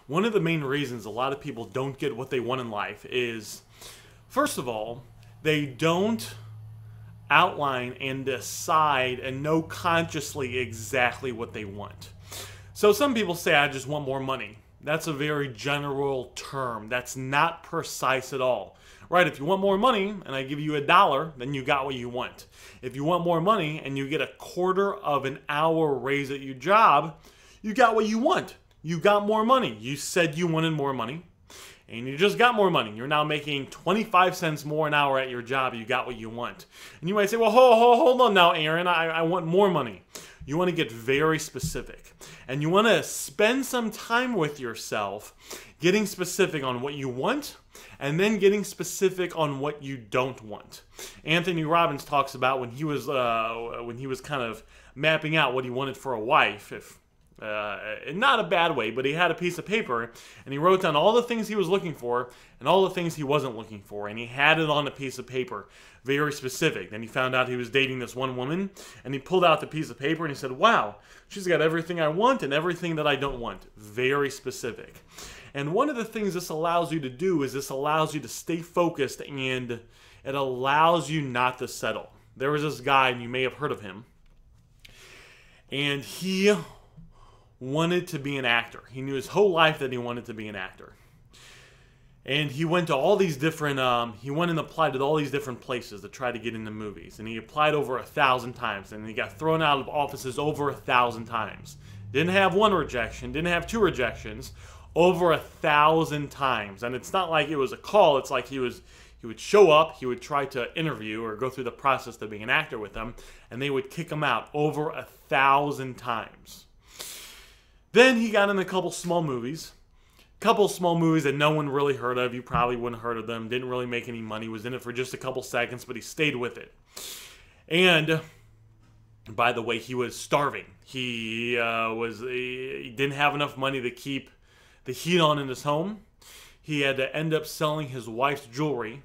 One of the main reasons a lot of people don't get what they want in life is, first of all, they don't outline and decide and know consciously exactly what they want. So some people say, I just want more money. That's a very general term. That's not precise at all. Right, if you want more money and I give you $1, then you got what you want. If you want more money and you get a quarter of an hour raise at your job, you got what you want. You got more money. You said you wanted more money and you just got more money. You're now making 25 cents more an hour at your job. You got what you want. And you might say, well, hold on now, Aaron. I want more money. You want to get very specific. And you want to spend some time with yourself getting specific on what you want and then getting specific on what you don't want. Anthony Robbins talks about when he was kind of mapping out what he wanted for a wife, in not a bad way, but he had a piece of paper and he wrote down all the things he was looking for and all the things he wasn't looking for, and he had it on a piece of paper, very specific. Then he found out he was dating this one woman and he pulled out the piece of paper and he said, wow, she's got everything I want and everything that I don't want. Very specific. And one of the things this allows you to do is this allows you to stay focused, and it allows you not to settle. There was this guy, and you may have heard of him, and he wanted to be an actor. He knew his whole life that he wanted to be an actor. And he went to all these different, he went and applied to all these different places to try to get into movies. And he applied over 1,000 times, and he got thrown out of offices over 1,000 times. Didn't have one rejection, didn't have two rejections, over 1,000 times. And it's not like it was a call, it's like he would show up, he would try to interview or go through the process of being an actor with them, and they would kick him out over 1,000 times. Then he got in a couple small movies that no one really heard of. You probably wouldn't have heard of them, didn't really make any money, was in it for just a couple seconds, but he stayed with it. And by the way, he was starving. He didn't have enough money to keep the heat on in his home. He had to end up selling his wife's jewelry,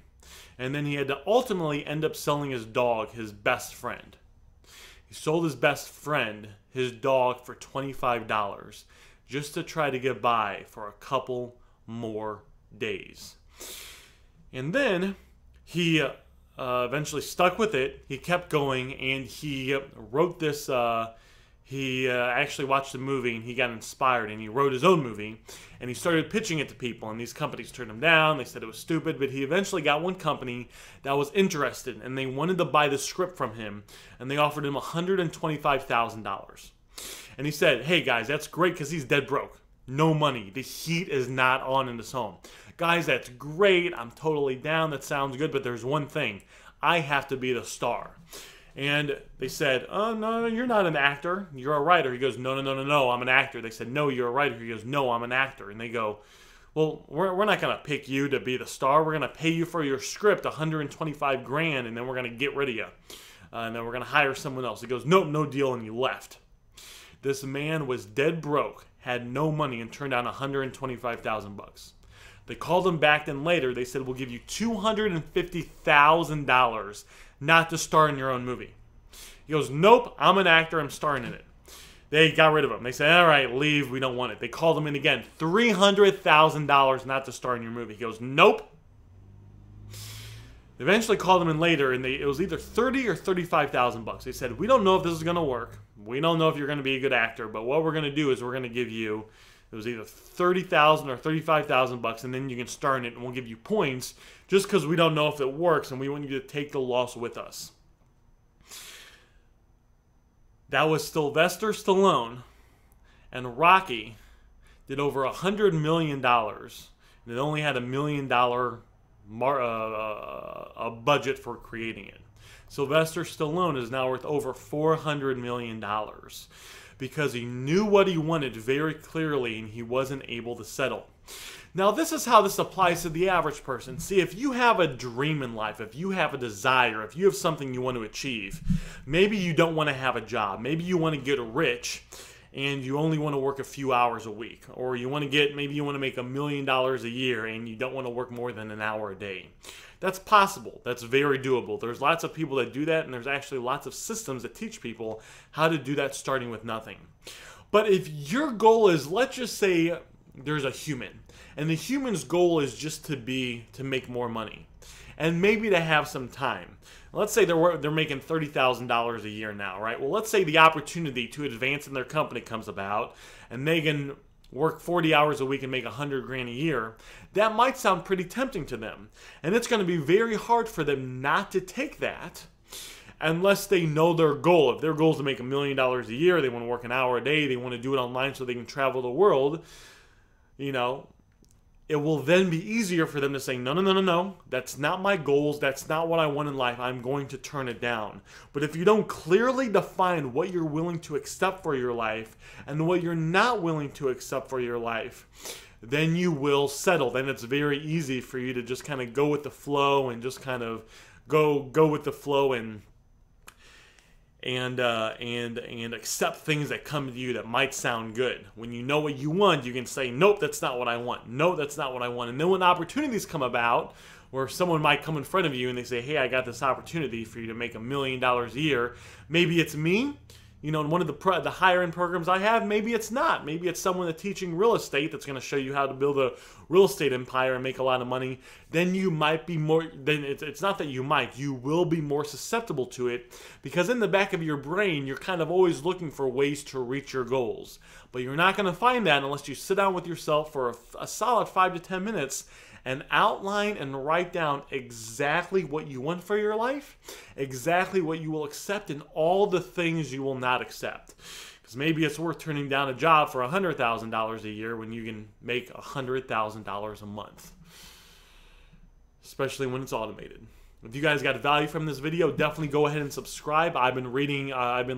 and then he had to ultimately end up selling his dog, his best friend. He sold his best friend, his dog, for $25 just to try to get by for a couple more days. And then he eventually stuck with it. He kept going, and he wrote this. He actually watched the movie and he got inspired and he wrote his own movie and he started pitching it to people, and these companies turned him down. They said it was stupid, but he eventually got one company that was interested and they wanted to buy the script from him, and they offered him $125,000. And he said, hey guys, that's great because he's dead broke. No money. The heat is not on in his home. Guys, that's great. I'm totally down. That sounds good, but there's one thing. I have to be the star. And they said, oh, no, you're not an actor. You're a writer. He goes, no, I'm an actor. They said, no, you're a writer. He goes, no, I'm an actor. And they go, well, we're not going to pick you to be the star. We're going to pay you for your script $125,000, and then we're going to get rid of you. And then we're going to hire someone else. He goes, nope, no deal, and he left. This man was dead broke, had no money, and turned down $125,000. They called him back then later. They said, we'll give you $250,000 not to star in your own movie. He goes, nope, I'm an actor, I'm starring in it. They got rid of him. They said, all right, leave, we don't want it. They called him in again, $300,000 not to star in your movie. He goes, nope. They eventually called him in later, and it was either $30,000 or $35,000. They said, we don't know if this is going to work. We don't know if you're going to be a good actor, but what we're going to do is we're going to give you, it was either $30,000 or $35,000, and then you can star in it, and we'll give you points just because we don't know if it works, and we want you to take the loss with us. That was Sylvester Stallone, and Rocky did over $100 million, and it only had $1 million a budget for creating it. Sylvester Stallone is now worth over $400 million because he knew what he wanted very clearly and he wasn't able to settle. Now, this is how this applies to the average person. See, if you have a dream in life, if you have a desire, if you have something you want to achieve, maybe you don't want to have a job. Maybe you want to get rich and you only want to work a few hours a week. Or maybe you want to make $1 million a year and you don't want to work more than an hour a day. That's possible. That's very doable. There's lots of people that do that, and there's actually lots of systems that teach people how to do that starting with nothing. But if your goal is, let's just say, there's a human, and the human's goal is just to make more money, and maybe to have some time. Let's say they're making $30,000 a year now, right? Well, let's say the opportunity to advance in their company comes about, and they can work 40 hours a week and make 100 grand a year. That might sound pretty tempting to them, and it's going to be very hard for them not to take that unless they know their goal. If their goal is to make $1 million a year, they want to work an hour a day, they want to do it online so they can travel the world, you know, it will then be easier for them to say, no, no, no, no, no, that's not my goals, that's not what I want in life, I'm going to turn it down. But if you don't clearly define what you're willing to accept for your life and what you're not willing to accept for your life, then you will settle. Then it's very easy for you to just kind of go with the flow and just kind of go with the flow and accept things that come to you that might sound good. When you know what you want, you can say, nope, that's not what I want. No, that's not what I want. And then when opportunities come about, where someone might come in front of you and they say, hey, I got this opportunity for you to make $1 million a year. Maybe it's me. You know, in one of the higher end programs I have, maybe it's not. Maybe it's someone that's teaching real estate that's going to show you how to build a real estate empire and make a lot of money. Then you might be more, then it's not that you might, you will be more susceptible to it, because in the back of your brain, you're kind of always looking for ways to reach your goals. But you're not going to find that unless you sit down with yourself for a solid 5 to 10 minutes and outline and write down exactly what you want for your life, exactly what you will accept, and all the things you will not accept. Because maybe it's worth turning down a job for $100,000 a year when you can make $100,000 a month, especially when it's automated. If you guys got value from this video, definitely go ahead and subscribe. I've been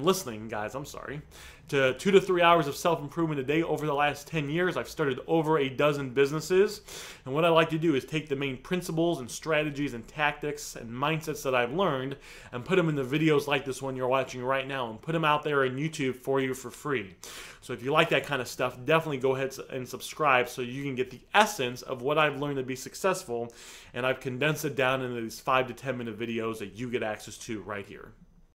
listening, guys, I'm sorry, to 2 to 3 hours of self-improvement a day over the last 10 years. I've started over a dozen businesses. And what I like to do is take the main principles and strategies and tactics and mindsets that I've learned and put them in the videos like this one you're watching right now, and put them out there on YouTube for you for free. So if you like that kind of stuff, definitely go ahead and subscribe so you can get the essence of what I've learned to be successful. And I've condensed it down into these 5 to 10 minute videos that you get access to right here.